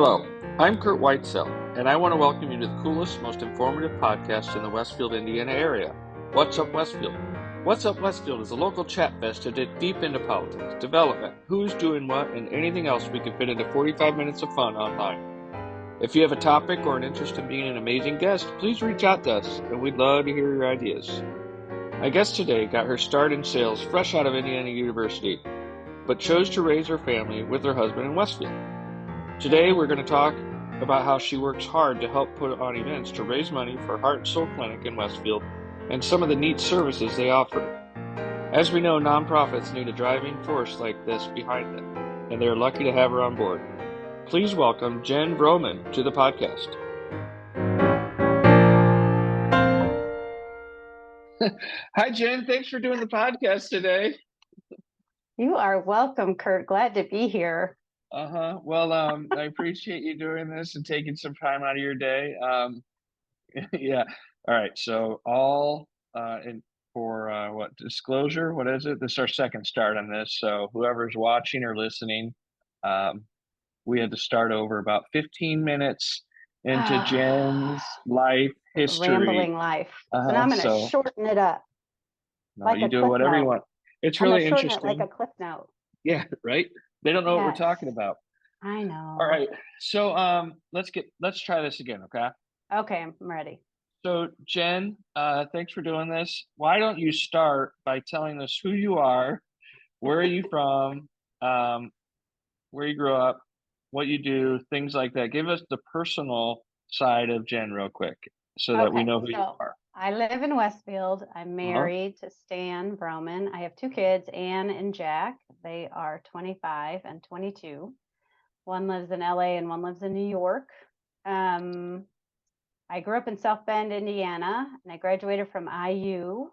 Hello, I'm Curt Whitesell, and I want to welcome you to the coolest, most informative podcast in the Westfield, Indiana area. What's Up Westfield? What's Up Westfield is a local chat fest to dig deep into politics, development, who's doing what, and anything else we can fit into 45 minutes of fun online. If you have a topic or an interest in being an amazing guest, please reach out to us, and we'd love to hear your ideas. My guest today got her start in sales fresh out of Indiana University, but chose to raise her family with her husband in Westfield. Today, we're going to talk about how she works hard to help put on events to raise money for Heart and Soul Clinic in Westfield and some of the neat services they offer. As we know, nonprofits need a driving force like this behind them, and they're lucky to have her on board. Please welcome Jen Vroorman to the podcast. Hi, Jen. Thanks for doing the podcast today. You are welcome, Curt. Glad to be here. Well, I appreciate you doing this and taking some time out of your day. Yeah. All right. So what disclosure? What is it? This is our second start on this. So whoever's watching or listening, we had to start over about 15 minutes into Jen's life history. Rambling life. So now I'm going to shorten it up. No, like you do whatever you want. It's really interesting. It like a cliff note. Yeah, right. They don't know what we're talking about. I know. All right. So let's try this again, okay? Okay, I'm ready. So Jen, thanks for doing this. Why don't you start by telling us who you are, where are you from, where you grew up, what you do, things like that. Give us the personal side of Jen real quick so that we know who you are. I live in Westfield. I'm married to Stan Vroorman. I have two kids, Anne and Jack. They are 25 and 22. One lives in LA and one lives in New York. I grew up in South Bend, Indiana, and I graduated from IU.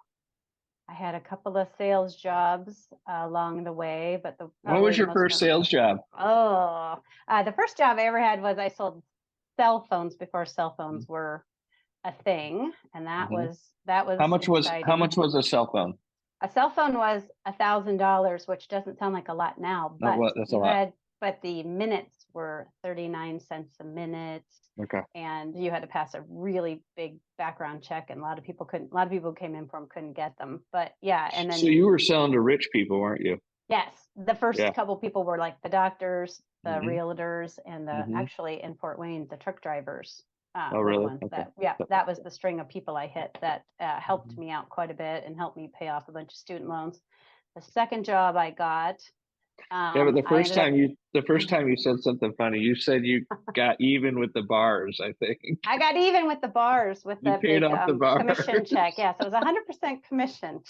I had a couple of sales jobs along the way, but what was your first sales job? The first job I ever had was I sold cell phones before cell phones were a thing, and that was how much was a cell phone? A cell phone was $1,000, which doesn't sound like a lot now, but that's a lot. But the minutes were 39 cents a minute. Okay. And you had to pass a really big background check, and a lot of people who came in for them couldn't get them. But yeah, and then so you were selling to rich people, weren't you? Yes, the first couple people were like the doctors, the realtors, and actually in Fort Wayne, the truck drivers. Oh, really? Okay. That was the string of people I hit that helped me out quite a bit and helped me pay off a bunch of student loans. The second job I got. But the first time you said something funny, you said you got even with the bars. I think I got even with the bars with the big commission check. Yeah, so it was 100% commission.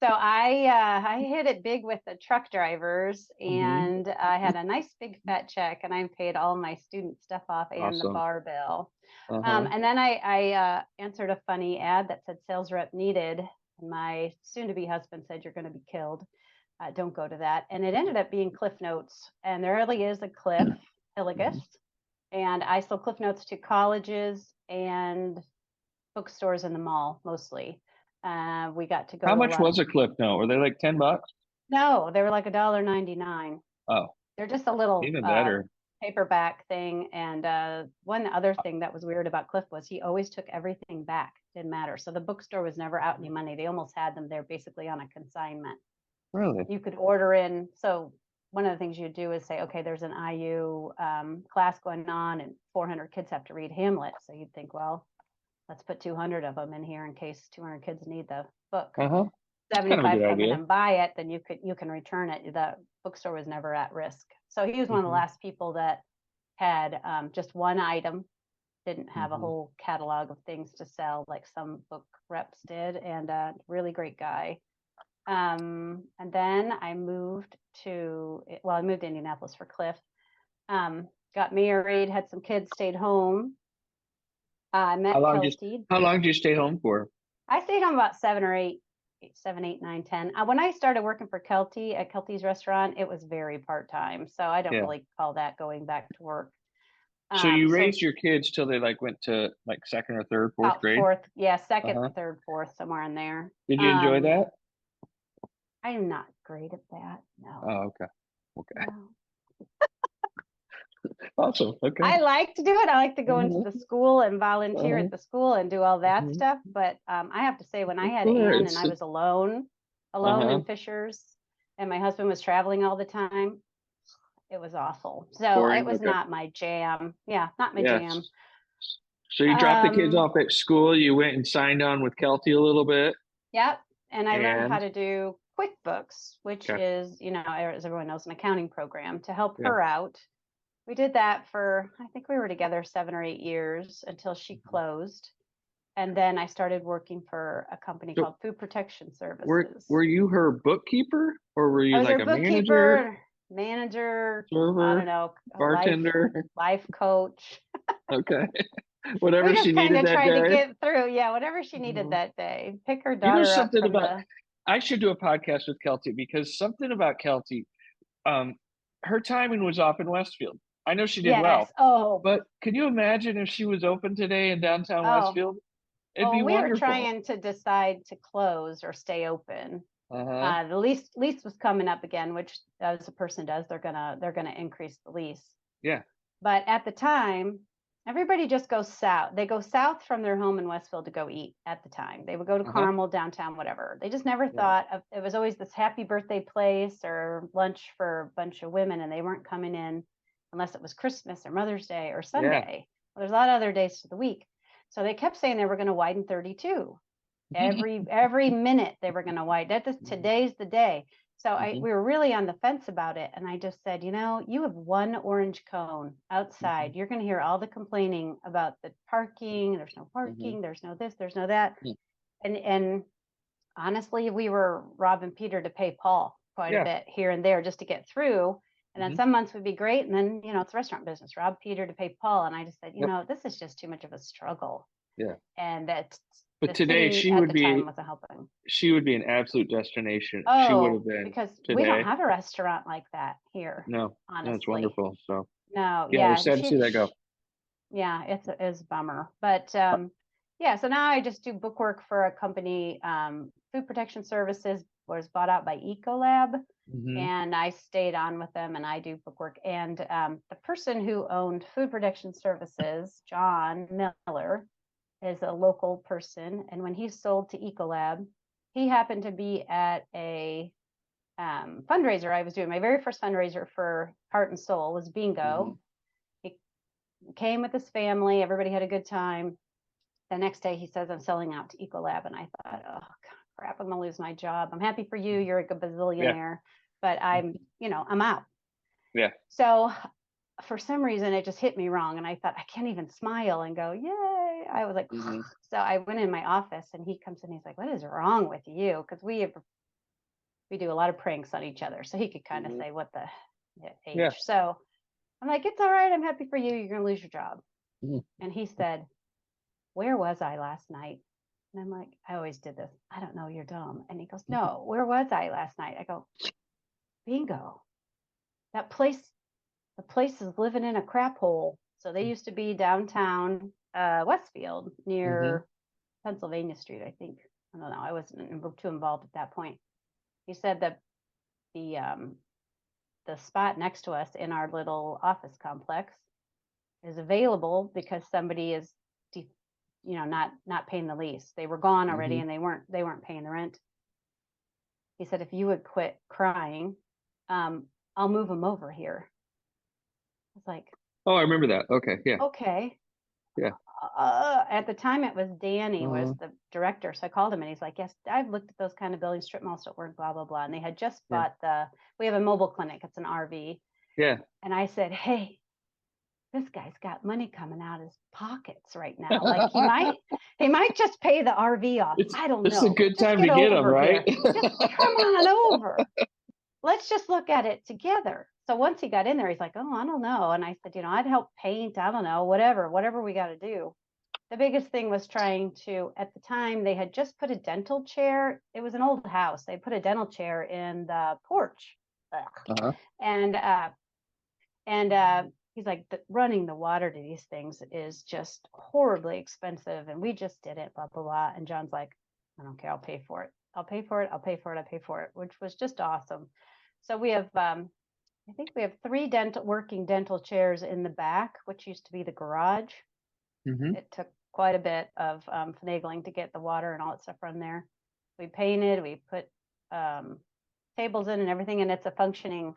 So I hit it big with the truck drivers, and I had a nice big fat check, and I paid all my student stuff off and the bar bill. And then I answered a funny ad that said sales rep needed. And my soon-to-be husband said, "You're going to be killed. Don't go to that." And it ended up being Cliff Notes. And there really is a Cliff Hilligus. And I sold Cliff Notes to colleges and bookstores in the mall, mostly. We got to go. How much was a Cliff Note? Were they like $10? No, they were like $1.99. Oh. They're just a little even better paperback thing. And one other thing that was weird about Cliff was he always took everything back. Didn't matter. So the bookstore was never out any money. They almost had them there basically on a consignment. Really? You could order in. So one of the things you do is say, okay, there's an IU class going on and 400 kids have to read Hamlet. So you'd think, well, let's put 200 of them in here in case 200 kids need the book. 75 come in and buy it, then you can return it. The bookstore was never at risk. So he was one of the last people that had just one item, didn't have a whole catalog of things to sell like some book reps did, and a really great guy. And then I moved to Indianapolis for Cliff. Got married, had some kids, stayed home. I met Kelty. How long did you stay home for? I stayed home about 7 or 8, 7, 8, 9, 10. When I started working for Kelty at Kelty's restaurant, it was very part-time. So I don't really call that going back to work. So you raised your kids till they went to second or third, fourth grade? Second, third, fourth, somewhere in there. Did you enjoy that? I am not great at that. No. Oh, okay. No. Awesome. Okay. I like to do it. I like to go into the school and volunteer Uh-huh. at the school and do all that Mhm. stuff. But I have to say, when I Of had Anne and course. I was alone Uh-huh. in Fishers, and my husband was traveling all the time, it was awful. So it Boring. was Okay. not my jam. Yeah, not my Yeah. jam. So you dropped the kids Um, off at school. You went and signed on with Kelty a little bit, yep. And I learned how and to do QuickBooks, which okay. is, as everyone knows, an accounting program to help Yeah. her out. We did that for, I think we were together 7 or 8 years until she closed. And then I started working for a company So called Food Protection were Services. you her bookkeeper, or were I you was like her a manager, bookkeeper, manager, I don't server, know, a bartender? life coach. Okay. We Whatever just she kind needed of that tried to day. get through, yeah, whatever she needed Mhm. that day. Pick her You know daughter up something from about the I should do a podcast with Kelty because something about Kelty, um, her timing was off in Westfield. I know she did yes. well, Oh, but can you imagine if she was open today in downtown oh. Westfield? It'd Well, be when we were wonderful. trying to decide to close or stay open, Uh-huh. the lease was coming up again, which as a person does, they're gonna increase the lease. Yeah. But at the time, everybody just goes south. They go south from their home in Westfield to go eat at the time. They would go to Uh-huh. Carmel, downtown, whatever. They just never Yeah. thought of it was always this happy birthday place or lunch for a bunch of women, and they weren't coming in unless it was Christmas or Mother's Day or Yeah. Sunday. Well, there's a lot of other days to the week. So they kept saying they were going to widen 32. Every minute they were going to widen. Today's the day. So Mhm. we were really on the fence about it. And I just said, you have one orange cone Mhm. outside. You're going to hear all the complaining about the parking. There's no Mhm. parking. There's no this. There's no that. Mhm. And honestly, we were robbing Peter to pay Paul quite a Yeah. bit here and there just to get through. And then Mhm. some months would be great. And then, it's restaurant business, rob Peter to pay Paul. And I just said, Yep. this is just too much of a struggle. Yeah. And that But the today city at the time wasn't helping. she would be an absolute destination. She would have Oh, been because we don't today. have a restaurant like that here, No. No, it's honestly. wonderful. So No, yeah, we're yeah, sad to see that go. yeah, it's a bummer. But yeah, so now I just do bookwork for a company. Food Protection Services was bought out by Ecolab, Mhm. and I stayed on with them, and I do bookwork. And the person who owned Food Protection Services, John Miller, is a local person, and when he sold to Ecolab, he happened to be at a fundraiser I was doing. My very first fundraiser for Heart and Soul was bingo. Mhm. He came with his family. Everybody had a good time. The next day, he says, "I'm selling out to Ecolab," and I thought, "Oh crap, I'm gonna lose my job. I'm happy for you. You're a Yeah. bazillionaire, but I'm out." Yeah. So for some reason, it just hit me wrong, and I thought I can't even smile and go, "Yay!" I was like, Mhm. so I went in my office, and he comes in. He's like, "What is wrong with you?" Because we do a lot of pranks on each other, so he could kind of Mhm. say what the Yeah. H. So I'm like, "It's all right. I'm happy for you. You're gonna lose your job." Mhm. And he said, "Where was I last night?" And I'm like, I always did this. "I don't know. You're dumb." And he goes, "No, where was I last night?" I go, "Bingo. That place, the place is living in a crap hole." So they used to be downtown Westfield Mhm. near Pennsylvania Street, I think. I don't know. I wasn't too involved at that point. He said that the the spot next to us in our little office complex is available because somebody is not paying the lease. They were gone already Mhm. and they weren't paying the rent. He said, "If you would quit crying, I'll move them over here." I was like, Oh, I remember that. Okay. Yeah. "Okay." Yeah. At the time it was Danny was Uh, the director. So I called him and he's like, "Yes, I've looked at those kind of buildings, strip malls don't work, blah, blah, blah." And they had just yeah. bought we have a mobile clinic. It's an RV. Yeah. And I said, "Hey, this guy's got money coming out his pockets right now. Like he might just pay the RV off. It's I don't it's a know. good Just time get to get them, over right? here. Just come on over. Let's just look at it together." So once he got in there, he's like, "Oh, I don't know." And I said, "I'd help paint. I don't know, whatever we got to do." The biggest thing was trying to, at the time, they had just put a dental chair. It was an old house. They put a dental chair in the porch. Ugh. Uh-huh. And he's like, running the water to these things is just horribly expensive. And we just did it, blah, blah, blah. And John's like, "I don't care. I'll pay for it. I'll pay for it. I'll pay for it. I'll pay for it," which was just awesome. So we have I think we have 3 working dental chairs in the back, which used to be the garage. Mm-hmm. It took quite a bit of finagling to get the water and all that stuff run there. We painted, we put tables in and everything, and it's a functioning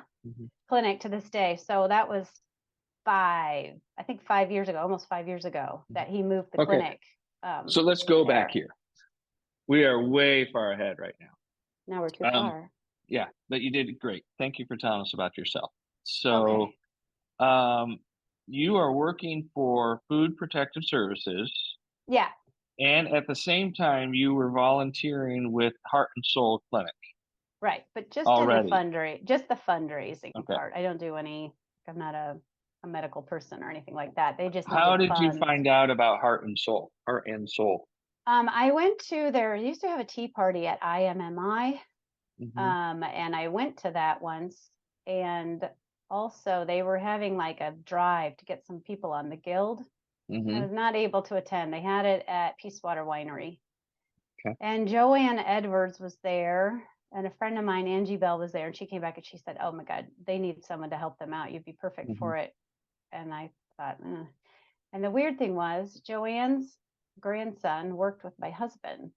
clinic to this day. So that was 5 years ago, almost 5 years ago, that he moved the clinic. So let's go there. back here. We are way far ahead right now. Now we're too far. Yeah, but you did great. Thank you for telling us about yourself. So, you are working for Food Protective Services. Yeah. And at the same time, you were volunteering with Heart and Soul Clinic. Right, but just already. Just the fundraising part. I don't do any. I'm not a medical person or anything like that. They just How did funds. you find out about Heart and Soul? Heart and Soul. I went to used to have a tea party at IMMI, and I went to that once, and also they were having like a drive to get some people on the guild. I was not able to attend. They had it at Peace Water Winery. Okay. And Joanne Edwards was there, and a friend of mine, Angie Bell, was there, and she came back and she said, "Oh my God, they need someone to help them out. You'd be perfect for it." And I thought, And the weird thing was, Joanne's grandson worked with my husband.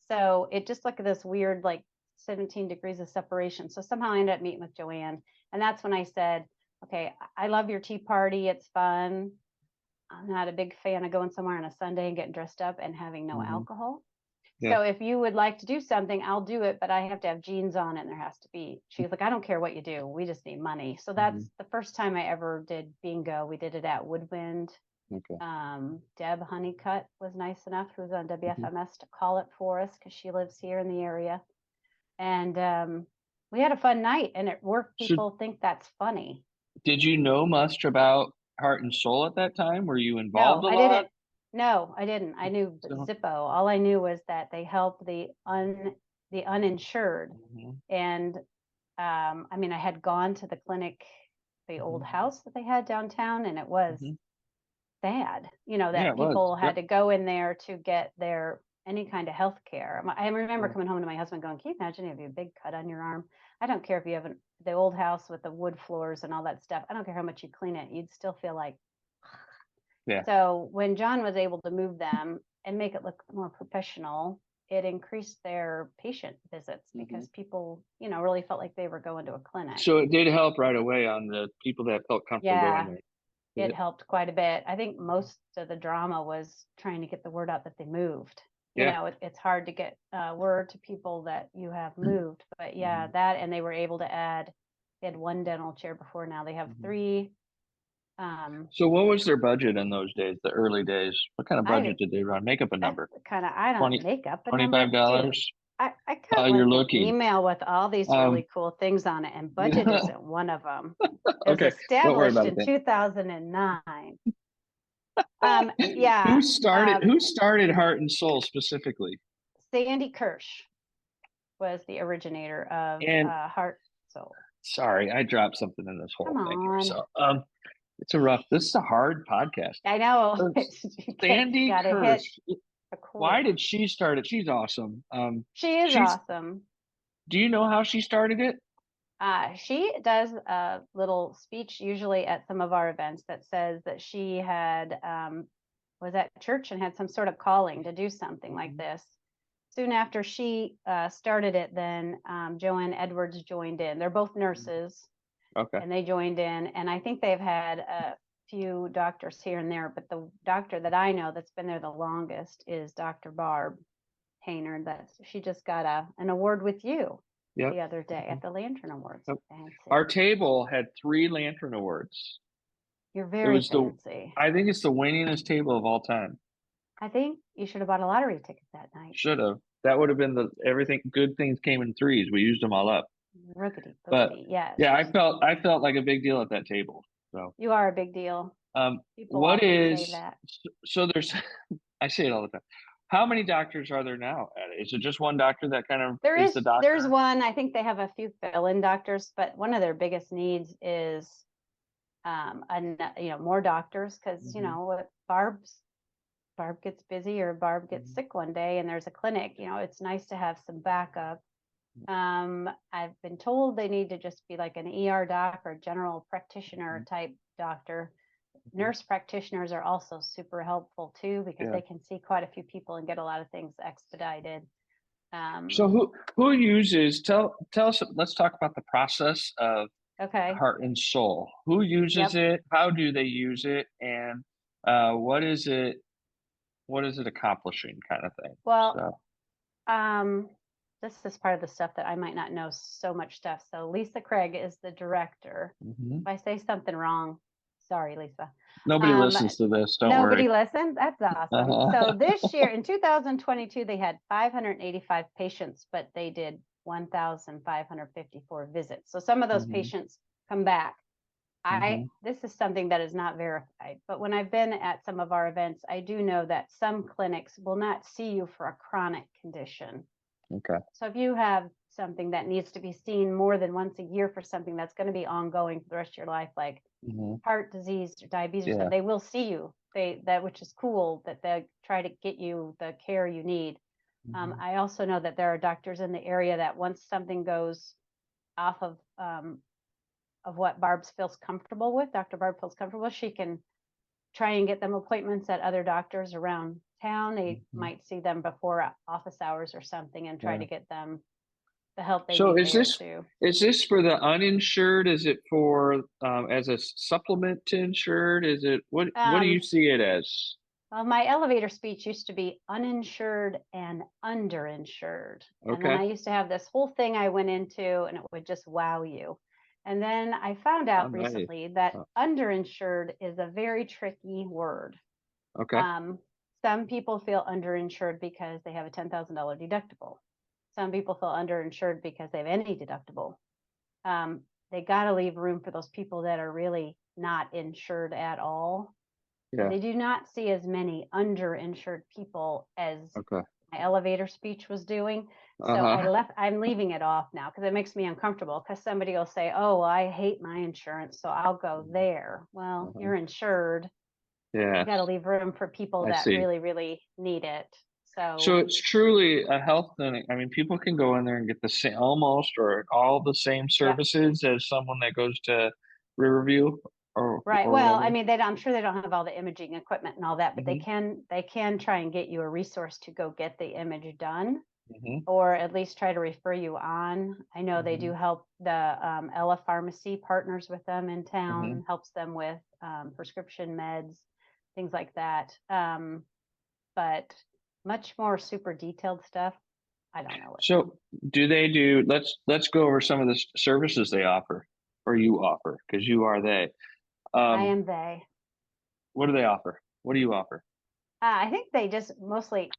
So it just like this weird, like 17 degrees of separation. So somehow I ended up meeting with Joanne. And that's when I said, okay, I love your tea party. It's fun. I'm not a big fan of going somewhere on a Sunday and getting dressed up and having no alcohol. Yeah. So if you would like to do something, I'll do it, but I have to have jeans on and there has to be. She's like, I don't care what you do. We just need money. So that's the first time I ever did bingo. We did it at Woodwind. Okay. Deb Honeycutt was nice enough, who's on WFMS, to call it for us because she lives here in the area. And we had a fun night, and at work, people think that's funny. Did you know much about Heart and Soul at that time? Were you involved a lot? No, I didn't. I knew Zippo. All I knew was that they help the uninsured. And I mean, I had gone to the clinic, the old house that they had downtown, and it was sad, that people had to go in there to get any kind of health care. I remember coming home to my husband going, can you imagine if you have a big cut on your arm? I don't care if you have the old house with the wood floors and all that stuff. I don't care how much you clean it. You'd still feel like, So when John was able to move them and make it look more professional, it increased their patient visits because people, really felt like they were going to a clinic. So it did help right away on the people that felt comfortable going there. It helped quite a bit. I think most of the drama was trying to get the word out that they moved. It's hard to get word to people that you have moved, but that, and they were able to add, they had 1 dental chair before, now they have 3. So what was their budget in those days, the early days? What kind of budget did they run? Make up a number. I don't make up a $25. I got an email with all these really cool things on it, and budget isn't one of them. It was established in 2009. Who started Heart and Soul specifically? Sandy Kirsch was the originator of Heart Soul. Sorry, I dropped something in this whole thing here. So this is a hard podcast. I know. Sandy Kirsch. Why did she start it? She's awesome. She's awesome. Do you know how she started it? She does a little speech usually at some of our events that says that she had was at church and had some sort of calling to do something like this. Soon after she started it, then Joanne Edwards joined in. They're both nurses. Okay. And they joined in, and I think they've had a few doctors here and there, but the doctor that I know that's been there the longest is Dr. Barb Hayner. She just got an award with you the other day at the Lantern Awards. Our table had 3 Lantern Awards. You're very fancy. I think it's the winningest table of all time. I think you should have bought a lottery ticket that night. Should have. That would have been everything. Good things came in 3s. We used them all up. But yes. Yeah, I felt like a big deal at that table. So you are a big deal. What is say that. So there's I say it all the time. How many doctors are there now at it? Is it just one doctor that kind of is the doctor? There's one. I think they have a few fill-in doctors, but one of their biggest needs is more doctors because Barb gets busy or Barb gets sick one day and there's a clinic. It's nice to have some backup. I've been told they need to just be like an ER doc or general practitioner type doctor. Nurse practitioners are also super helpful too, because Yeah. they can see quite a few people and get a lot of things expedited. So who uses, tell us, let's talk about the process of Okay. Heart and Soul. Who uses Yep. it? How do they use it? And what is it accomplishing kind of thing? Well, So this is part of the stuff that I might not know so much stuff. So Lisa Craig is the director. mhm. If I say something wrong, sorry, Lisa. Nobody Um, listens to this, don't Nobody worry. listens. That's awesome. So this year in 2022, they had 585 patients, but they did 1,554 visits. So some of those Mhm, patients come back. mhm, This is something that is not verified, but when I've been at some of our events, I do know that some clinics will not see you for a chronic condition. okay. So if you have something that needs to be seen more than once a year for something that's going to be ongoing for the rest of your life, like Mhm, heart disease or diabetes or yeah. something, they will see you. Which is cool that they try to get you the care you need. Mhm, I also know that there are doctors in the area that once something goes off of what Barb's feels comfortable with, Dr. Barb feels comfortable with, she can try and get them appointments at other doctors around town. They mhm, might see them before office hours or something and try yeah. to get them the help they So need there too. is this for the uninsured? Is it for as a supplement to insured? Is it what do you Um, see it as? well, my elevator speech used to be uninsured and underinsured. And then Okay. I used to have this whole thing I went into and it would just wow you. And then I found Oh, out nice. recently that Oh, underinsured is a very tricky word. okay. Um, some people feel underinsured because they have a $10,000 deductible. Some people feel underinsured because they have any deductible. They got to leave room for those people that are really not insured at all. So Yeah. they do not see as many underinsured people as Okay. my elevator speech was doing. So Uh-huh. I'm leaving it off now because it makes me uncomfortable because somebody will say, oh, I hate my insurance, so I'll go there. Well, Uh-huh. you're insured. You Yeah, got to leave room for people I that see. really, really need it. So So, it's truly a health clinic. I mean, people can go in there and get the same, almost or all the same yep. services as someone that goes to Riverview Right. or Well, I whatever. mean, I'm sure they don't have all the imaging equipment and all that, but Hmm. they can try and get you a resource to go get the image done, Hmm. or at least try to refer you on. I know they do Hmm. help. The Ella Pharmacy partners with them in Hmm. town, helps them with prescription meds, things like that. But much more super detailed stuff, I don't know it. So do they do, let's go over some of the services they offer or you offer because you are they. I Um, am they. what do they offer? What do you offer? I think they just mostly,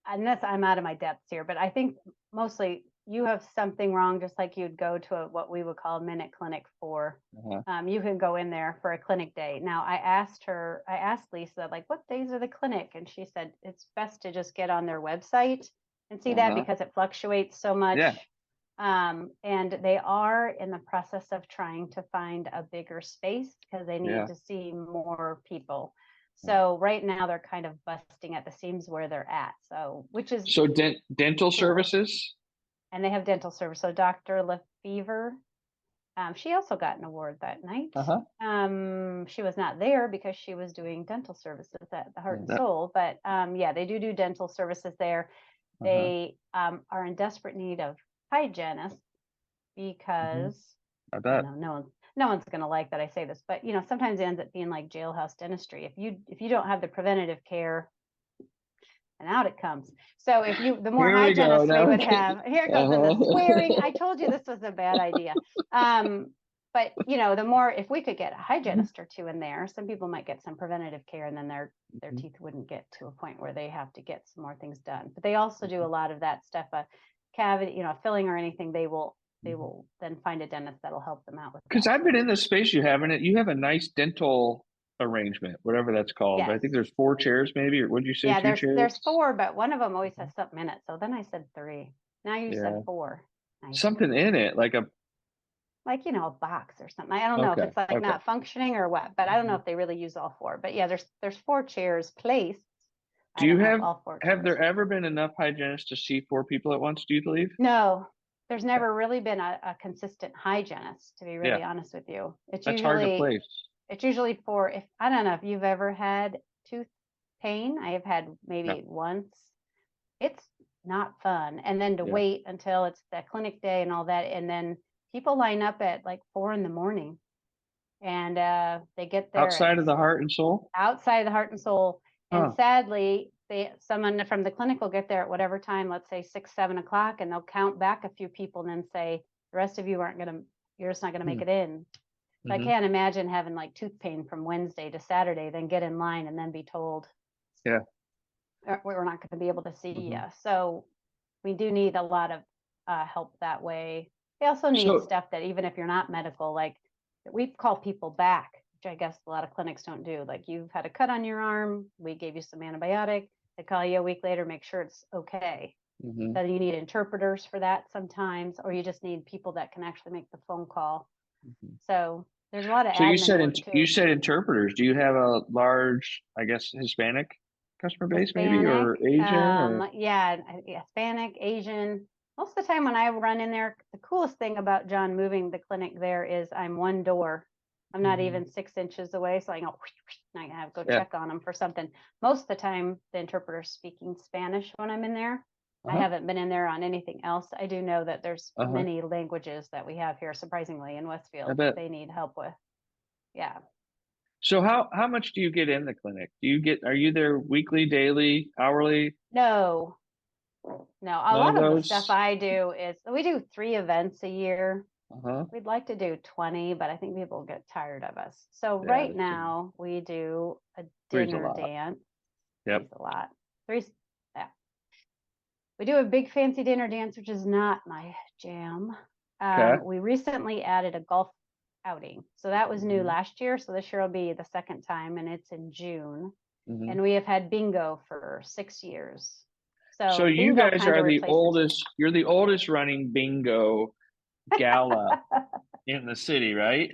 unless I'm out of my depths here, but I think mostly you have something wrong, just like you'd go to what we would call a minute clinic for. Uh-huh. You can go in there for a clinic day. Now, I asked Lisa, like, what days are the clinic? And she said it's best to just get on their website and see that Uh-huh. because it fluctuates so Yeah. much. And they are in the process of trying to find a bigger space because they need Yeah. to see more people. So right now they're kind of busting at the seams where they're at. So, which is So dental cool. services? And they have dental service. So Dr. Lefevre, she also got an award that night. Uh-huh. She was not there because she was doing dental services at the Heart and That, Soul, but yeah, they do dental services there. uh-huh. They are in desperate need of hygienists Hmm. because I I bet. know no one's going to like that I say this, but sometimes it ends up being like jailhouse dentistry. If you don't have the preventative care, and out it comes. So the more Here we go. hygienists we Now we're would getting, have, here it goes with the swearing. uh-huh. I told you this was a bad idea. But the more, if we could get a hygienist or two in there, some people might get some preventative care, and then their teeth wouldn't get to a point where they have to get some more things done. But they also do a lot of that stuff, a cavity, filling or anything. They will then find a dentist that'll help them out with Because that I've been too. in this space you have in it. You have a nice dental arrangement, whatever that's called. I Yes. think there's 4 chairs, maybe, or would you say Yeah, two there's chairs? four, but one of them always has something in it. So then I said three. Now you said Yeah, four. Nice. something in it, like a. Like a box or something. I don't know if Okay, it's like okay. not functioning or what, but I don't know if they really use all four. But yeah, there's four chairs placed. Do I you don't know if all four have chairs. there ever been enough hygienists to see 4 people at once? Do you believe? No, there's never really been a consistent hygienist, to be really honest with you. That's hard to place. It's usually for, if I don't know if you've ever had tooth pain. I have had maybe once. It's not fun. And then to wait until it's the clinic day and all that. And then people line up at like 4 a.m. and they get there outside of the Heart and Soul. Outside of the Heart and Soul. And sadly, someone from the clinic will get there at whatever time, let's say 6, 7 o'clock, and they'll count back a few people and then say, the rest of you you're just not gonna make it in. So I can't imagine having like tooth pain from Wednesday to Saturday, then get in line and then be told, we're not gonna be able to see you. So we do need a lot of help that way. We also need stuff that even if you're not medical, like we call people back, which I guess a lot of clinics don't do. Like, you've had a cut on your arm, we gave you some antibiotic, they call you a week later, make sure it's okay. So you need interpreters for that sometimes, or you just need people that can actually make the phone call. So there's a lot of admin you said interpreters. Do you have a large, I guess, Hispanic customer base, maybe, or Asian? Yeah, Hispanic, Asian. Most of the time when I run in there, the coolest thing about John moving the clinic there is I'm one door. I'm not even 6 inches away, so I go, I have to go check on them for something. Most of the time, the interpreter's speaking Spanish when I'm in there. I haven't been in there on anything else. I do know that there's many languages that we have here, surprisingly, in Westfield that they need help with. Yeah. So how much do you get in the clinic? Are you there weekly, daily, hourly? No. A lot of the stuff I do is, we do 3 events a year. We'd like to do 20, but I think people get tired of us. So right now we do a dinner dance. Yep. A lot. 3. We do a big fancy dinner dance, which is not my jam. We recently added a golf outing. So that was new last year. So this year will be the second time, and it's in June. And we have had bingo for 6 years. So you guys are the oldest, you're the oldest running bingo gala in the city, right?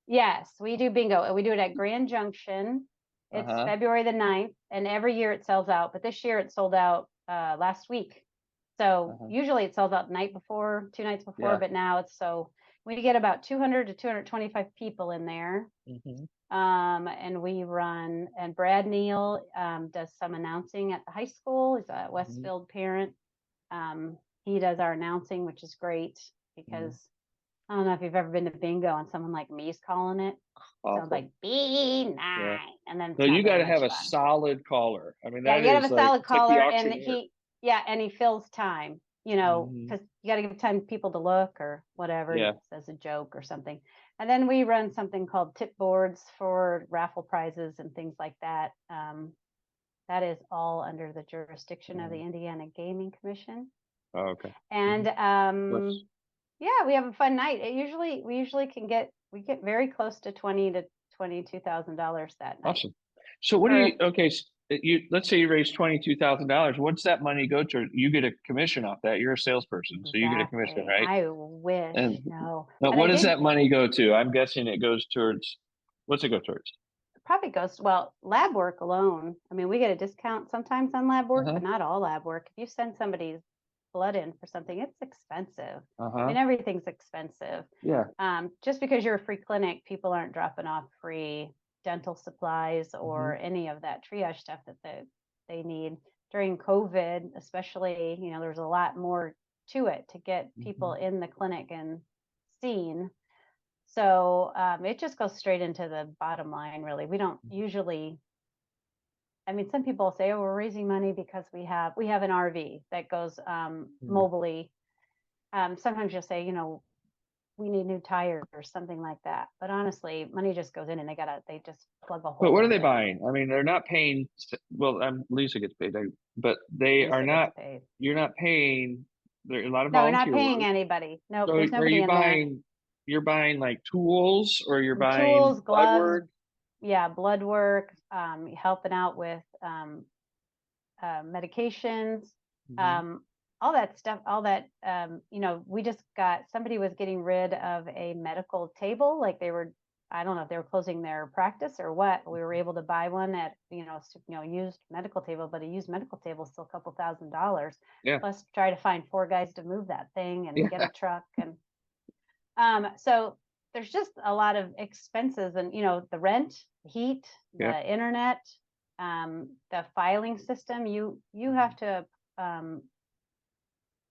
Yes, we do bingo. We do it at Grand Junction. It's February the 9th, and every year it sells out. But this year it sold out last week. So usually it sells out the night before, 2 nights before, but now we get about 200 to 225 people in there. And we run, and Brad Neal does some announcing at the high school. He's a Westfield parent. He does our announcing, which is great because I don't know if you've ever been to bingo and someone like me is calling it. Sounds like B9. And then so you got to have a solid caller. I mean, you got to have a solid caller, and he fills time, because you got to give time to people to look or whatever. He says a joke or something. And then we run something called tip boards for raffle prizes and things like that. That is all under the jurisdiction of the Indiana Gaming Commission. Oh, okay. And we have a fun night. We usually get very close to $20,000 to $22,000 that night. Awesome. So let's say you raise $22,000. What's that money go to? You get a commission off that. You're a salesperson, so you get a commission, right? I wish. Now, what does that money go to? I'm guessing it goes towards. What's it go towards? It probably goes lab work alone. I mean, we get a discount sometimes on lab work, but not all lab work. If you send somebody's blood in for something, it's expensive. I mean, everything's expensive. Just because you're a free clinic, people aren't dropping off free dental supplies or any of that triage stuff that they need. During COVID, especially, there's a lot more to it to get people in the clinic and seen. So it just goes straight into the bottom line, really. We don't usually, some people say, we're raising money because we have an RV that goes mobily. Sometimes you'll say, we need new tires or something like that. But honestly, money just goes in and they just plug a hole. But what are they buying? I mean, they're not paying. Well, Lisa gets paid, but they are not. You're not paying. There are a lot of volunteers. No, we're not paying anybody. No, there's nobody in there. You're buying like tools, or you're buying tools, gloves, blood work? Yeah, blood work. Helping out with medications. All that stuff, somebody was getting rid of a medical table. Like they were I don't know if they were closing their practice or what. We were able to buy one at, used medical table, but a used medical table is still a couple $1,000s. Yeah. Plus try to find 4 guys to move that thing and get Yeah. a truck. And so there's just a lot of expenses, and the rent, the heat, Yeah. the internet, the filing system. You have to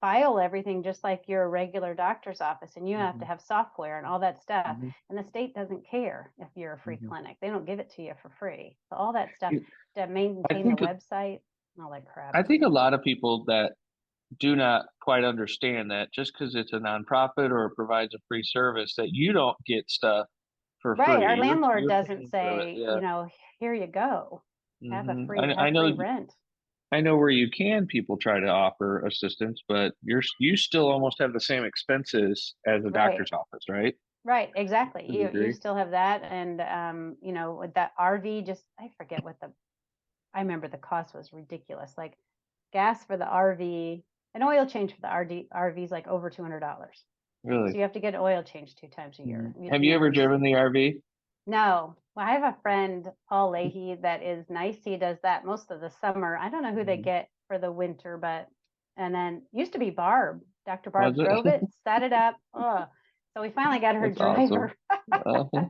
file everything just like your regular doctor's office, and you have to have software and all that stuff. And the state doesn't care if you're a free clinic. They don't give it to you for free. So all that stuff to maintain the website, all that crap. I think a lot of people that do not quite understand that just because it's a nonprofit or provides a free service, that you don't get stuff for free. Right. Our landlord you're doesn't paying say, Yeah. Here you go. Have a free, I know. free rent. I know where you can, people try to offer assistance, but you still almost have the same expenses as a Right. doctor's office, right? Right, exactly. To a degree. You still have that, and with that RV, I forget I remember the cost was ridiculous. Like gas for the RV, an oil change for the RV is like over $200. Really? So you have to get an oil change 2 times a year. Have you ever driven the RV? No. Well, I have a friend, Paul Leahy, that is nice. He does that most of the summer. I don't know who they get for the winter, and then used to be Barb. Dr. Barb drove it, set it up. Oh, so we finally got her driver. Awesome.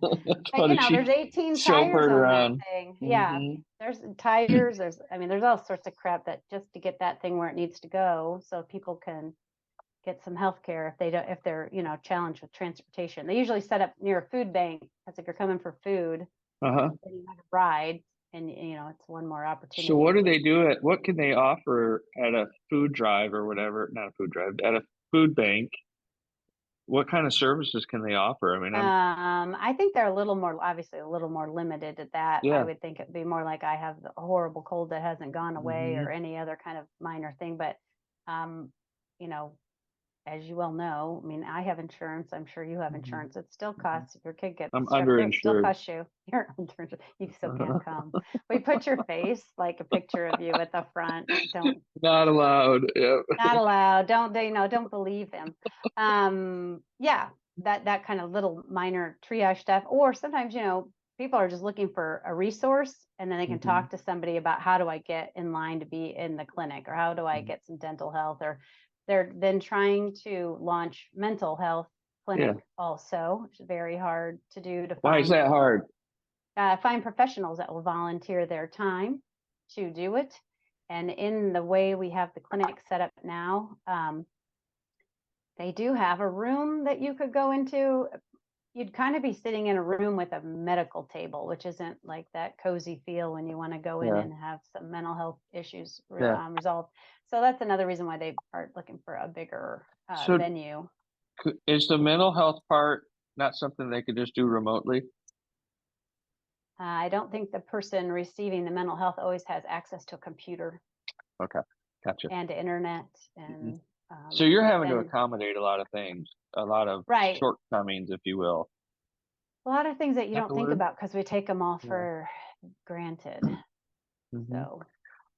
But there's 18 tires on that thing. Yeah, there's tires. There's all sorts of crap that just to get that thing where it needs to go, so people can get some health care if they're challenged with transportation. They usually set up near a food bank, because if you're coming for food, then you have a ride, and it's one more opportunity. So what do they do what can they offer at a food drive or whatever? Not a food drive, at a food bank. What kind of services can they offer? I mean, I think they're obviously a little more limited at that. Yeah. I would think it'd be more like I have a horrible cold that hasn't gone away, or any other kind of minor thing. But, as you well know, I mean, I have insurance. I'm sure you have insurance. It still costs if your kid gets I'm strep throat, it still underinsured. costs you. You're underinsured. You still can't come. We put your face, like a picture of you at the front. Don't. Not allowed. Yeah. Not allowed. Don't believe him. Yeah, that kind of little minor triage stuff. Or sometimes, people are just looking for a resource, and then they can talk to somebody about, how do I get in line to be in the clinic, or how do I get some dental health, or they're then trying to launch mental health clinic also, which is very hard to do. Why is that hard? Find professionals that will volunteer their time to do it. And in the way we have the clinic set up now, they do have a room that you could go into. You'd kind of be sitting in a room with a medical table, which isn't like that cozy feel when you want to go in and have some mental health issues resolved. So that's another reason why they are looking for a bigger venue. Is the mental health part not something they could just do remotely? I don't think the person receiving the mental health always has access to a computer. Okay, gotcha. And to internet. And so you're having to accommodate a lot of things, a lot of shortcomings, if you will. A lot of things that you don't think about, because we take them all for granted. So,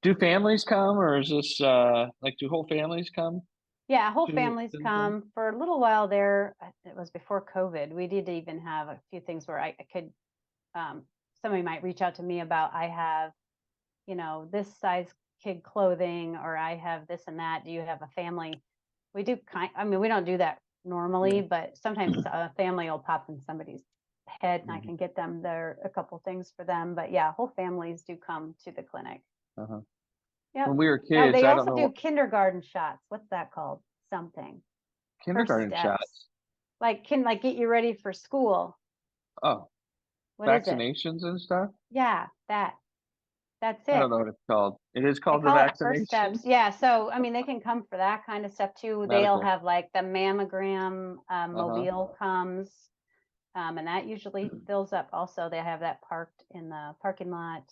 do families come, or is this do whole families come? Yeah, whole families come. For a little while there, it was before COVID, we did even have a few things where I could, somebody might reach out to me about, I have, this size kid clothing, or I have this and that. Do you have a family? We do we don't do that normally, but sometimes a family will pop in somebody's head, and I can get them a couple things for them. But yeah, whole families do come to the clinic. Yeah. When we were kids, they also do kindergarten shots. What's that called? Something. Kindergarten shots. Like get you ready for school. Oh. What vaccinations and stuff? Yeah, that's it. I don't know what it's called. It is called the vaccination. First steps. Yeah. So they can come for that kind of stuff too. They'll have like the mammogram mobile comes, and that usually fills up. Also, they have that parked in the parking lot.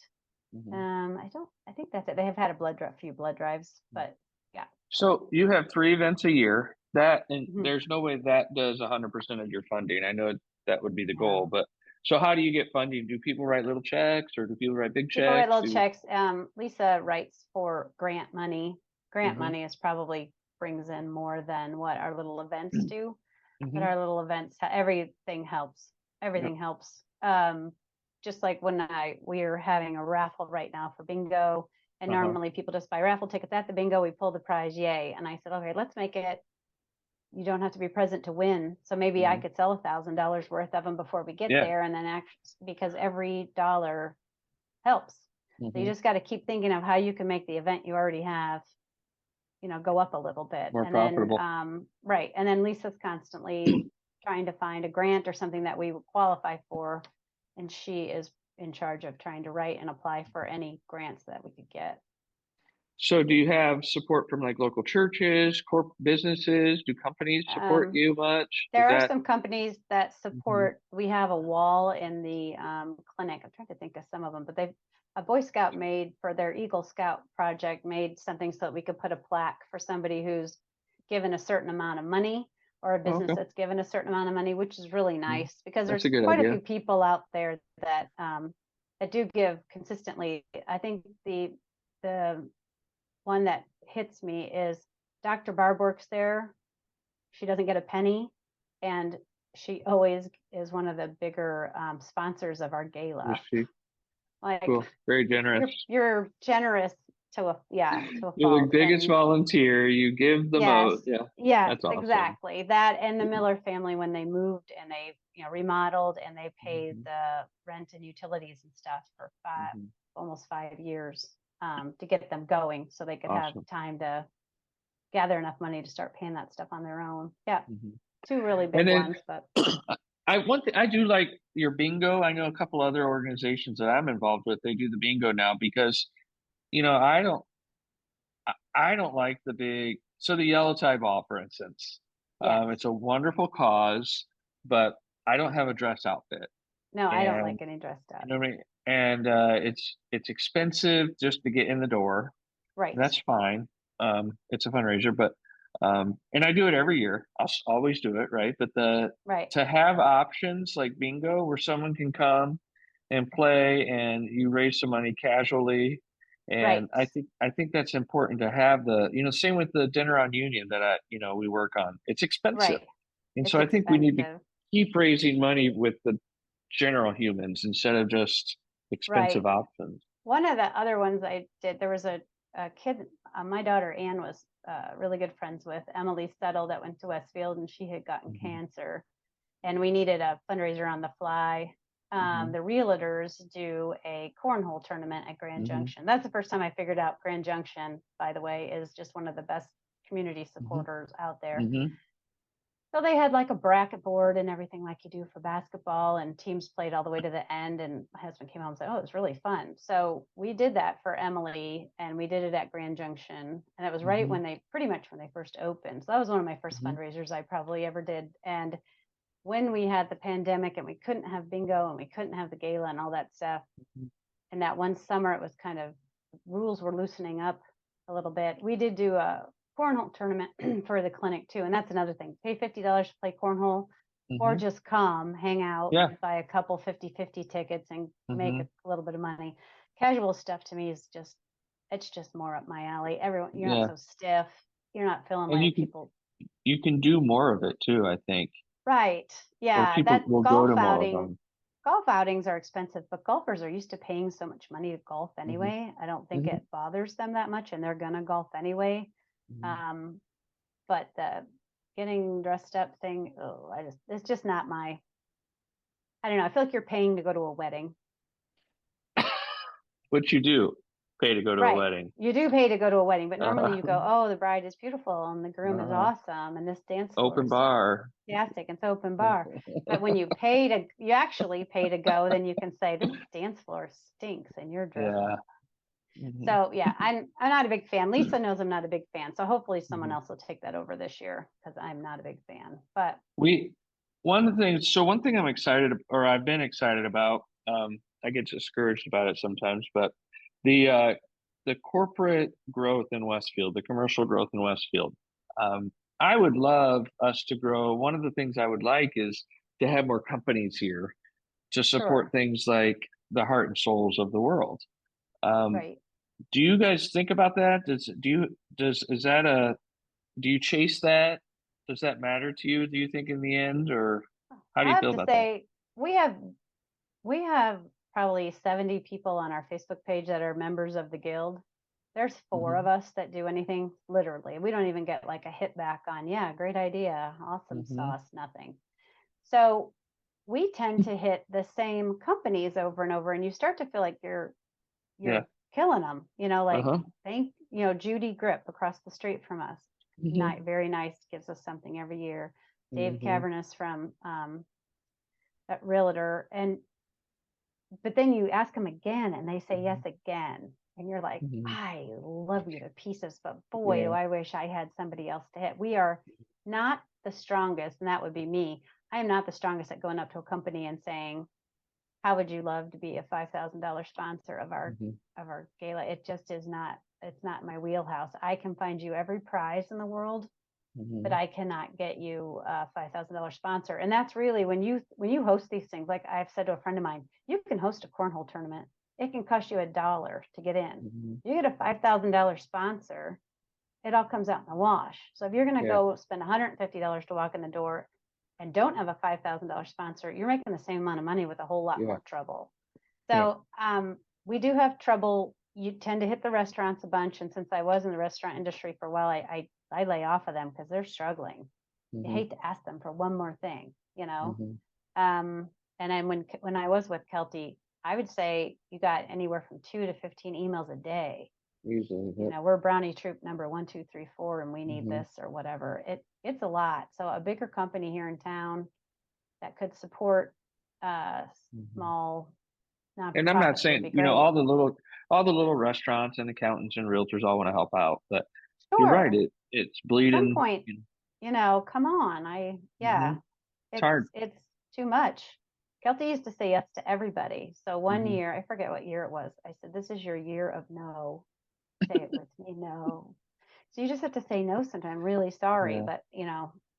I think that's it. They have had a few blood drives, but yeah. So you have 3 events a year. And there's no way that does 100% of your funding. I know that would be the goal, but so how do you get funding? Do people write little checks, or do people write big checks? People write little checks. Lisa writes for grant money. Grant money brings in more than what our little events do. But our little events, everything helps. Everything helps just like when we're having a raffle right now for bingo, and normally people just buy raffle tickets at the bingo, we pull the prize, yay. And I said, okay, let's make it, you don't have to be present to win. So maybe I could sell $1,000 worth of them before we get there. And then actually, because every dollar helps. So you just got to keep thinking of how you can make the event you already have, go up a little bit. More profitable. Then, right. And then Lisa's constantly trying to find a grant or something that we would qualify for. And she is in charge of trying to write and apply for any grants that we could get. So do you have support from like local churches, corporate businesses? Do companies support you much? There are some companies that support. We have a wall in the clinic. I'm trying to think of some of them, but a Boy Scout made for their Eagle Scout project, made something so that we could put a plaque for somebody who's given a certain amount of money, or a business that's given a certain amount of money, which is really nice because there's quite a few people out there that do give consistently. I think the one that hits me is Dr. Barb works there. She doesn't get a penny, and she always is one of the bigger sponsors of our gala. Like, cool. Very generous. You're generous to a You're the biggest volunteer. You give the most. Yeah, that's awesome. Exactly. That and the Miller family, when they moved and they remodeled and they paid the rent and utilities and stuff for almost 5 years to get them going, so they could have time to gather enough money to start paying that stuff on their own. Yeah, two really big ones. But I do like your bingo. I know a couple other organizations that I'm involved with. They do the bingo now because, I don't like the big. So the yellow tie ball, for instance, it's a wonderful cause, but I don't have a dress outfit. No, I don't like any dressed up. You know what I mean? And it's expensive just to get in the door. Right. That's fine. It's a fundraiser, but and I do it every year. I'll always do it, right? But to have options like bingo where someone can come and play and you raise some money casually. And I think that's important to have same with the dinner on Union that we work on. It's expensive. And so I think we need to keep raising money with the general humans instead of just expensive options. One of the other ones I did, there was a kid, my daughter Ann was really good friends with Emily Settle that went to Westfield, and she had gotten cancer, and we needed a fundraiser on the fly. The realtors do a cornhole tournament at Grand Junction. That's the first time I figured out Grand Junction, by the way, is just one of the best community supporters out there. So they had like a bracket board and everything like you do for basketball, and teams played all the way to the end. And my husband came home and said, oh, it was really fun. So we did that for Emily, and we did it at Grand Junction. And it was right when they first opened. So that was one of my first fundraisers I probably ever did. And when we had the pandemic and we couldn't have bingo and we couldn't have the gala and all that stuff, and that one summer it was kind of, rules were loosening up a little bit. We did do a cornhole tournament for the clinic too, and that's another thing. Pay $50 to play cornhole, or just come hang out, buy a couple 50-50 tickets and make a little bit of money. Casual stuff to me is just more up my alley. Everyone, you're not so stiff, you're not feeling like people. You can do more of it too, I think. Right. Yeah, that golf outings are expensive, but golfers are used to paying so much money to golf anyway. I don't think it bothers them that much, and they're gonna golf anyway. But the getting dressed up thing, it's just not I don't know. I feel like you're paying to go to a wedding. What you do, pay to go to a wedding. You do pay to go to a wedding, but normally you go, oh, the bride is beautiful and the groom is awesome, and this dance floor open bar. Fantastic, it's open bar. But when you actually pay to go, then you can say this dance floor stinks and you're dressed up. So I'm not a big fan. Lisa knows I'm not a big fan. So hopefully someone else will take that over this year, because I'm not a big fan. But one thing I'm excited, or I've been excited about, I get discouraged about it sometimes, but the corporate growth in Westfield, the commercial growth in Westfield, I would love us to grow. One of the things I would like is to have more companies here to support things like the Heart and Souls of the world. Do you guys think about that? Do you chase that? Does that matter to you, do you think, in the end, or how do you feel about that? We have We have probably 70 people on our Facebook page that are members of the guild. There's 4 of us that do anything, literally. We don't even get like a hit back on, yeah, great idea, awesome sauce, nothing. So we tend to hit the same companies over and over, and you start to feel like you're Yeah. killing them, like Uh-huh. Judy Grip across the street from us, very nice, gives us something every year. Dave Cavernous from that realtor, but then you ask them again and they say yes again, and you're like, I love you to pieces, but boy, do I wish I had somebody else to hit. We are not the strongest, and that would be me. I am not the strongest at going up to a company and saying, how would you love to be a $5,000 sponsor of our gala? It just is not, it's not my wheelhouse. I can find you every prize in the world, but I cannot get you a $5,000 sponsor. And that's really when you host these things, like I've said to a friend of mine, you can host a cornhole tournament. It can cost you $1 to get in. You get a $5,000 sponsor, it all comes out in the wash. So if you're going to go spend $150 to walk in the door and don't have a $5,000 sponsor, you're making the same amount of money with a whole lot more trouble. So we do have trouble. You tend to hit the restaurants a bunch. And since I was in the restaurant industry for a while, I lay off of them because they're struggling. You hate to ask them for one more thing, and then when I was with Kelty, I would say you got anywhere from 2 to 15 emails a day. Easily. We're brownie troop number 1, 2, 3, 4, and we need this or whatever. It's a lot. So a bigger company here in town that could support small nonprofits. And I'm not saying, all the little restaurants and accountants and realtors all want to help out, but you're right. It's bleeding. At some point, come on. It's hard. It's too much. Kelty used to say yes to everybody. So one year, I forget what year it was, I said, this is your year of no. Say it with me, no. So you just have to say no sometimes. I'm really sorry, but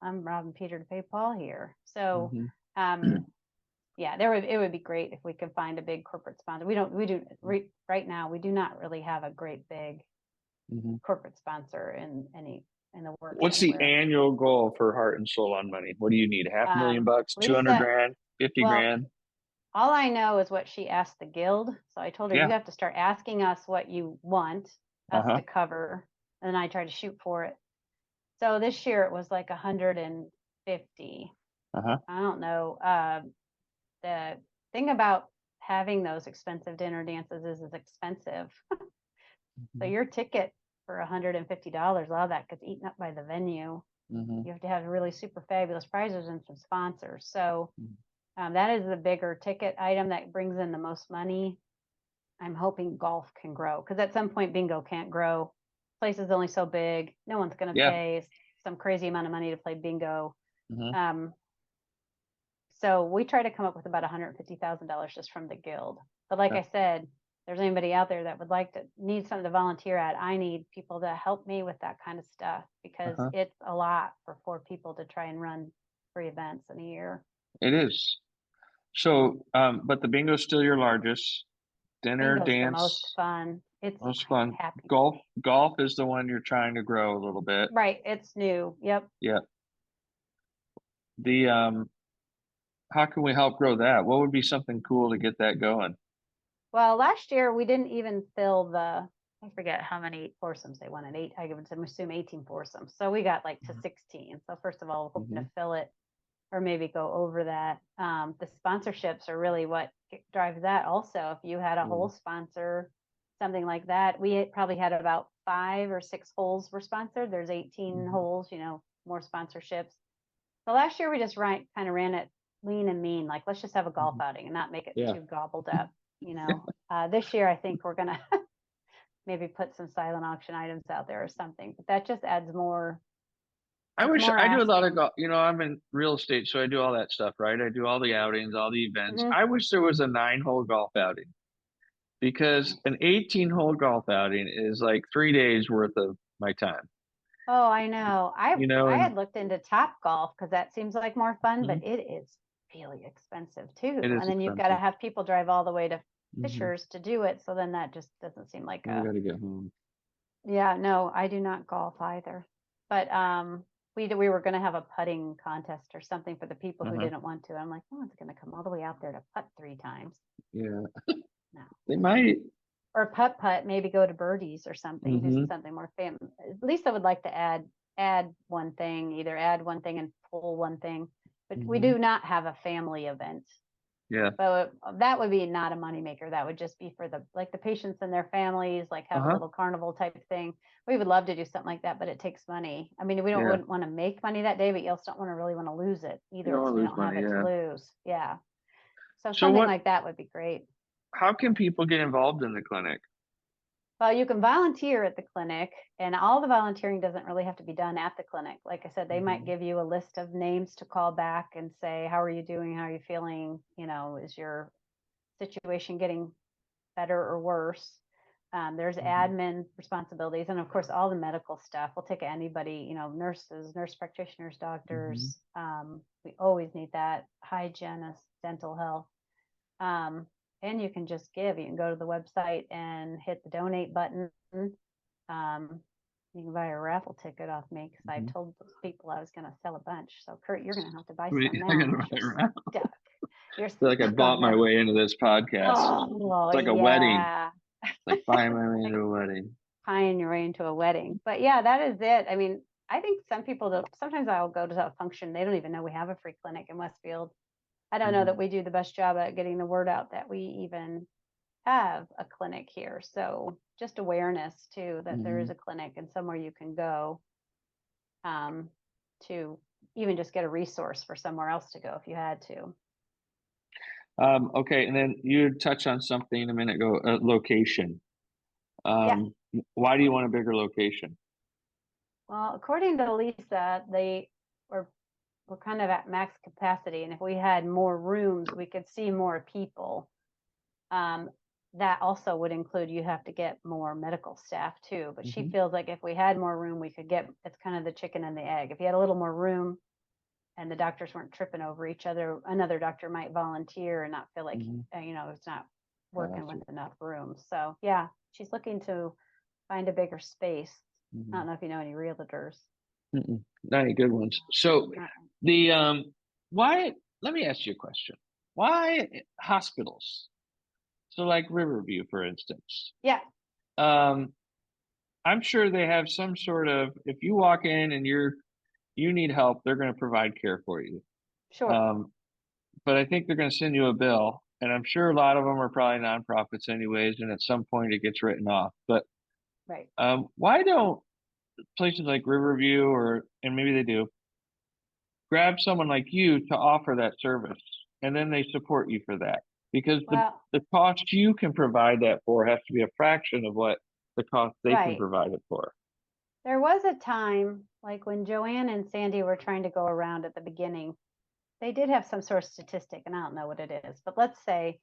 I'm robbing Peter to pay Paul here. So it would be great if we could find a big corporate sponsor. Right now, we do not really have a great big corporate sponsor in the works. What's the annual goal for Heart and Soul on Money? What do you need? $500,000, 200 grand, 50 grand? All I know is what she asked the guild. So I told her, you have to start asking us what you want us to cover. And then I tried to shoot for it. So this year it was like 150. I don't know. The thing about having those expensive dinner dances is it's expensive. So your ticket for $150, a lot of that gets eaten up by the venue. You have to have really super fabulous prizes and some sponsors. So that is the bigger ticket item that brings in the most money. I'm hoping golf can grow, because at some point bingo can't grow. Place is only so big. No one's going to pay some crazy amount of money to play bingo. So we try to come up with about $150,000 just from the guild. But like I said, if there's anybody out there that would need something to volunteer at, I need people to help me with that kind of stuff, because it's a lot for 4 people to try and run 3 events in a year. It is. So, but the bingo's still your largest. Dinner, Bingo's dance, the most fun. It's most fun. Golf is the one you're trying to grow a little bit. Right. It's new. Yep. The how can we help grow that? What would be something cool to get that going? Well, last year we didn't even fill I forget how many foursomes they wanted. 8, I would assume 18 foursomes. So we got to 16. So first of all, we're hoping to fill it, or maybe go over that. The sponsorships are really what drives that also. If you had a whole sponsor, something like that, we probably had about 5 or 6 holes were sponsored. There's 18 holes, more sponsorships. So last year we just kind of ran it lean and mean, like let's just have a golf outing and not make it too gobbled up. This year I think we're gonna maybe put some silent auction items out there or something, but that just adds more. I wish I do a lot of golf. I'm in real estate, so I do all that stuff, right? I do all the outings, all the events. I wish there was a 9-hole golf outing, because an 18-hole golf outing is like 3 days worth of my time. Oh, I know. I had looked into Top Golf because that seems like more fun, but it is really expensive too. And then you've got to have people drive all the way to Fishers to do it. So then that just doesn't seem like you got to get home. Yeah, no, I do not golf either. But we were going to have a putting contest or something for the people who Uh-huh. didn't want to. I'm like, no one's going to come all the way out there to putt 3 times. Yeah. No. They might. Or putt, maybe go to birdies or something, do Mm-hmm. something more famous. At least I would like to add one thing, either add one thing and pull one thing. But we Mm-hmm. do not have a family event. Yeah. But that would be not a moneymaker. That would just be for the patients and their families, like have a Uh-huh. little carnival type thing. We would love to do something like that, but it takes money. I mean, Yeah. wouldn't want to make money that day, but you also don't really want to lose it You either. don't want So to we lose don't have money. it to Yeah. lose. Yeah. So So something what, like that would be great. how can people get involved in the clinic? Well, you can volunteer at the clinic, and all the volunteering doesn't really have to be done at the clinic. Like I said, they might Mm-hmm. give you a list of names to call back and say, how are you doing? How are you feeling? Is your situation getting better or worse? There's Mm-hmm. admin responsibilities, and of course, all the medical stuff. We'll take anybody, nurses, nurse practitioners, Mm-hmm. doctors. We always need that, hygienists, dental health. Um, and you can just give. You can go to the website and hit the donate button. Um, you can buy a raffle ticket off me because I Mm-hmm. told those people I was going to sell a bunch. So, Kurt, you're going to have to buy I mean, some I now gotta because write you're around. stuck. You're I feel like I stuck on bought my them. way into this podcast. Oh, It's like a wedding. yeah. It's like buying my way Like into a wedding. tying your way into a wedding. But yeah, that is it. I mean, I think some people don't, sometimes I'll go to a function. They don't even know we have a free clinic in Westfield. I don't know Mm-hmm. that we do the best job at getting the word out that we even have a clinic here. So just awareness too, that there Mm-hmm. is a clinic and somewhere you can go um, to even just get a resource for somewhere else to go if you had to. Okay, and then you touched on something a minute ago, location. Yeah. Why do you want a bigger location? Well, according to Lisa, they were we're kind of at max capacity, and if we had more rooms, we could see more people. Um, that also would include you have to get more medical staff too. But she Mm-hmm. feels like if we had more room, we could get. It's kind of the chicken and the egg. If you had a little more room, and the doctors weren't tripping over each other, another doctor might volunteer and not feel like Mm-hmm. it's not Oh, I working with see. enough room. So yeah, she's looking to find a bigger space. I Mm-hmm. don't know if you know any realtors. Mm-mm. Not any good ones. So Uh, the why? Let me ask you a question. Why hospitals? So like Riverview, for instance. yeah, Um, I'm sure they have some sort of. If you walk in and you need help, they're going to provide care for you. sure, Um, but I think they're going to send you a bill, and I'm sure a lot of them are probably nonprofits anyways, and at some point it gets written off. But right. why don't places like Riverview and maybe they do, grab someone like you to offer that service, and then they support you for that? Because Well, the cost you can provide that for has to be a fraction of what the cost they can right. provide it for. There was a time like when Joanne and Sandy were trying to go around at the beginning, they did have some sort of statistic, and I don't know what it is, but let's say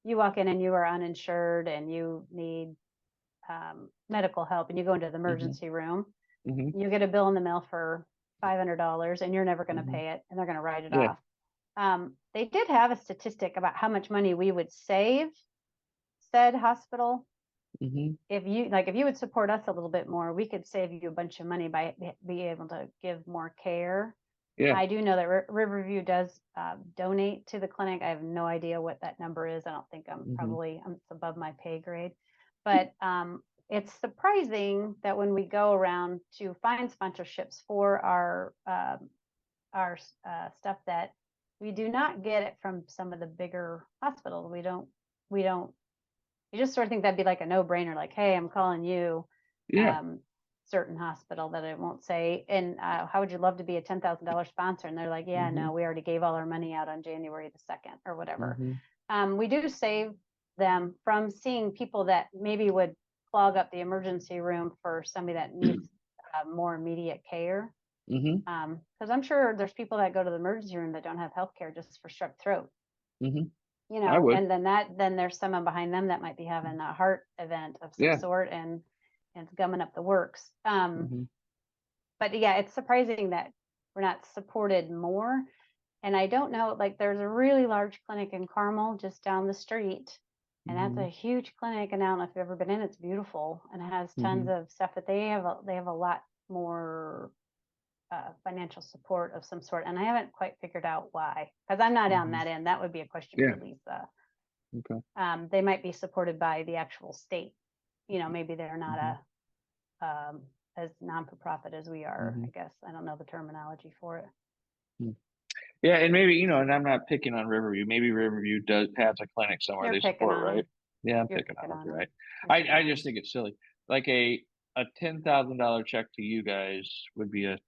you walk in and you are uninsured and you need medical help and you go into the Hmm. emergency room, Hmm. you get a bill in the mail for $500 and you're never going to Hmm. pay it and they're going to write it Yeah. off. They did have a statistic about how much money we would save said hospital. Hmm. If you would support us a little bit more, we could save you a bunch of money by being able to give more care. Yeah. I do know that Riverview does donate to the clinic. I have no idea what that number is. I don't think Hmm. I'm above my pay grade, but it's surprising that when we go around to find sponsorships for our stuff that we do not get it from some of the bigger hospitals. We don't. You just sort of think that'd be like a no-brainer. Like, hey, I'm calling you. Yeah. Um, certain hospital that I won't say, and how would you love to be a $10,000 sponsor? And they're like, yeah, Hmm. no, we already gave all our money out on January the 2nd or whatever. Hmm. We do save them from seeing people that maybe would clog up the emergency room for somebody that needs more immediate care. Hmm. Because I'm sure there's people that go to the emergency room that don't have health care just for strep throat, Hmm. I would. and then there's someone behind them that might be having a heart event of some Yeah. sort and it's gumming up the works. Hmm. But yeah, it's surprising that we're not supported more. And I don't know, like there's a really large clinic in Carmel just down the street. And that's Hmm. a huge clinic. And I don't know if you've ever been in, it's beautiful and it has tons Hmm. of stuff, but they have a lot more financial support of some sort, and I haven't quite figured out why, because I'm not on that end. That would be a question for Lisa. Okay. They might be supported by the actual state. Maybe they're not as non-for-profit as we are, I guess. I don't know the terminology for it. Yeah, and maybe, and I'm not picking on Riverview. Maybe Riverview has a clinic somewhere they support, right? Yeah, I'm picking on it, right? I just think it's silly. Like a $10,000 check to you guys would be a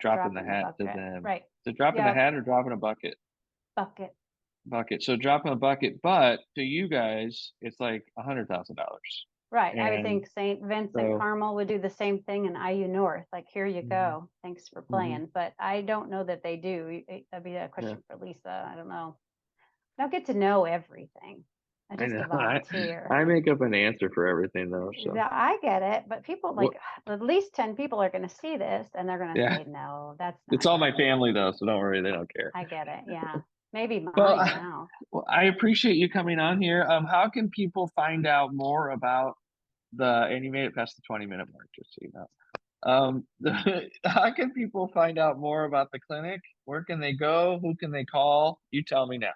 drop in the hat to them. Right. Is it drop in the hat or drop in a bucket? Bucket. Bucket. So drop in a bucket, but to you guys, it's like $100,000. Right. I would think St. Vincent Carmel would do the same thing in IU North. Like, here you go. Thanks for playing. But I don't know that they do. That'd be a question for Lisa. I don't know. I don't get to know everything. I just a volunteer. I make up an answer for everything though. So yeah, I get it. But people at least 10 people are going to see this and they're going to say, no, that's not. It's all my family though. So don't worry. They don't care. I get it. Yeah. Maybe mine now. Well, I appreciate you coming on here. How can people find out more about and you made it past the 20-minute mark, just so you know. How can people find out more about the clinic? Where can they go? Who can they call? You tell me now.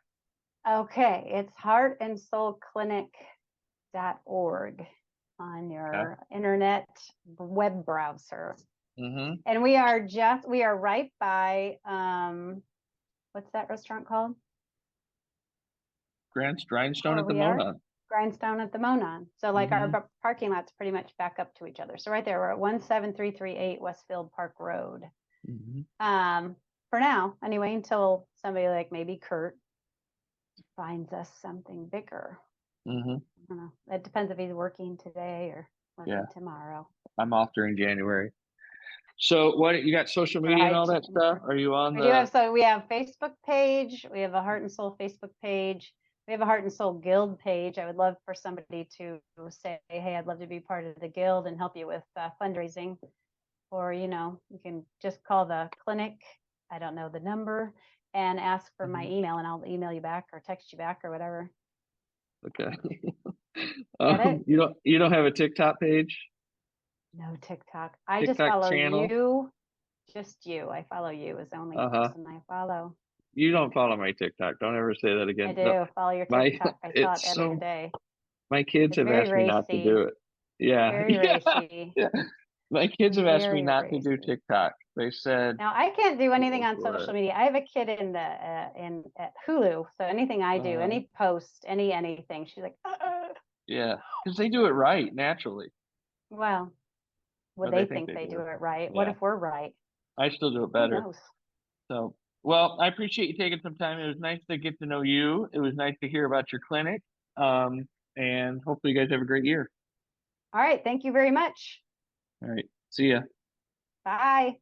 Okay, it's heartandsoulclinic.org on your internet web browser. And we are right by what's that restaurant called? Grindstone at the Monon. Grindstone at the Monon. So like our parking lot's pretty much back up to each other. So right there, we're at 17338 Westfield Park Road. For now, anyway, until somebody like maybe Curt finds us something bigger. I don't know. It depends if he's working today or working tomorrow. I'm off during January. So what, you got social media and all that stuff? Are you on we have Facebook page. We have a Heart and Soul Facebook page. We have a Heart and Soul Guild page. I would love for somebody to say, hey, I'd love to be part of the guild and help you with fundraising. Or, you can just call the clinic. I don't know the number, and ask for my email, and I'll email you back or text you back or whatever. Okay. Get it? You don't have a TikTok page? No TikTok. I just follow you. Just you. I follow you as the only person I follow. You don't follow my TikTok. Don't ever say that again. I do follow your TikTok. I saw it every day. My kids have asked me not to do it. Yeah. Very racy. Yeah. My kids have asked me not to do TikTok. They said, now I can't do anything on social media. I have a kid at Hulu, so anything I do, any post, anything, she's like, yeah, because they do it right naturally. Well, they think they do it right. Yeah. What if we're right? I still do it better. So, well, I appreciate you taking some time. It was nice to get to know you. It was nice to hear about your clinic. And hopefully you guys have a great year. All right. Thank you very much. All right. See ya. Bye.